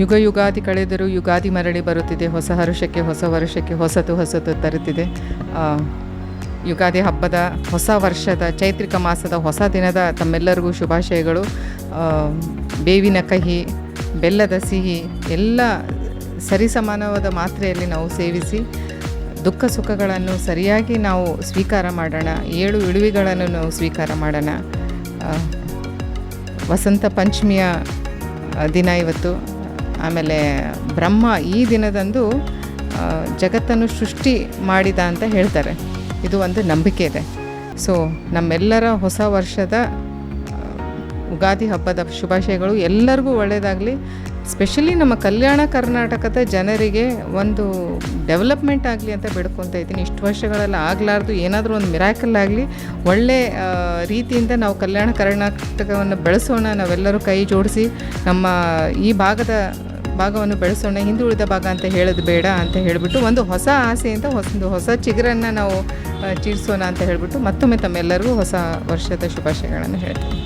ಯುಗ ಯುಗಾದಿ ಕಳೆದರೂ ಯುಗಾದಿ ಮರಳಿ ಬರುತ್ತಿದೆ, ಹೊಸ ಹರುಷಕ್ಕೆ ಹೊಸ ವರ್ಷಕ್ಕೆ ಹೊಸತು ತರುತ್ತಿದೆ. ಯುಗಾದಿ ಹಬ್ಬದ, ಹೊಸ ವರ್ಷದ, ಚೈತ್ರಿಕ ಮಾಸದ ಹೊಸ ದಿನದ ತಮ್ಮೆಲ್ಲರಿಗೂ ಶುಭಾಶಯಗಳು. ಬೇವಿನ ಕಹಿ, ಬೆಲ್ಲದ ಸಿಹಿ ಎಲ್ಲ ಸರಿಸಮಾನವಾದ ಮಾತ್ರೆಯಲ್ಲಿ ನಾವು ಸೇವಿಸಿ ದುಃಖ ಸುಖಗಳನ್ನು ಸರಿಯಾಗಿ ನಾವು ಸ್ವೀಕಾರ ಮಾಡೋಣ. 7 ಇಳುವಿಗಳನ್ನು ನಾವು ಸ್ವೀಕಾರ ಮಾಡೋಣ. ವಸಂತ ಪಂಚಮಿಯ ದಿನ ಇವತ್ತು. ಆಮೇಲೆ ಬ್ರಹ್ಮ ಈ ದಿನದಂದು ಜಗತ್ತನ್ನು ಸೃಷ್ಟಿ ಮಾಡಿದ ಅಂತ ಹೇಳ್ತಾರೆ. ಇದು ಒಂದು ನಂಬಿಕೆ ಇದೆ. ಸೊ ನಮ್ಮೆಲ್ಲರ ಹೊಸ ವರ್ಷದ ಯುಗಾದಿ ಹಬ್ಬದ ಶುಭಾಶಯಗಳು. ಎಲ್ಲರಿಗೂ ಒಳ್ಳೆಯದಾಗಲಿ. ಸ್ಪೆಷಲಿ ನಮ್ಮ ಕಲ್ಯಾಣ ಕರ್ನಾಟಕದ ಜನರಿಗೆ ಒಂದು ಡೆವಲಪ್ಮೆಂಟ್ ಆಗಲಿ ಅಂತ ಬೇಡ್ಕೊತಾ ಇದ್ದೀನಿ. ಇಷ್ಟು ವರ್ಷಗಳೆಲ್ಲ ಆಗಲಾರ್ದು ಏನಾದರೂ ಒಂದು ಮಿರಾಕಲ್ ಆಗಲಿ. ಒಳ್ಳೆ ರೀತಿಯಿಂದ ನಾವು ಕಲ್ಯಾಣ ಕರ್ನಾಟಕವನ್ನು ಬೆಳೆಸೋಣ. ನಾವೆಲ್ಲರೂ ಕೈ ಜೋಡಿಸಿ ನಮ್ಮ ಈ ಭಾಗವನ್ನು ಬೆಳೆಸೋಣ. ಹಿಂದುಳಿದ ಭಾಗ ಅಂತ ಹೇಳೋದು ಬೇಡ ಅಂತ ಹೇಳಿಬಿಟ್ಟು ಒಂದು ಹೊಸ ಆಸೆಯಿಂದ ಹೊಸ ಚಿಗುರನ್ನು ನಾವು ಚೀರಿಸೋಣ ಅಂತ ಹೇಳಿಬಿಟ್ಟು ಮತ್ತೊಮ್ಮೆ ತಮ್ಮೆಲ್ಲರಿಗೂ ಹೊಸ ವರ್ಷದ ಶುಭಾಶಯಗಳನ್ನು ಹೇಳ್ತೀನಿ.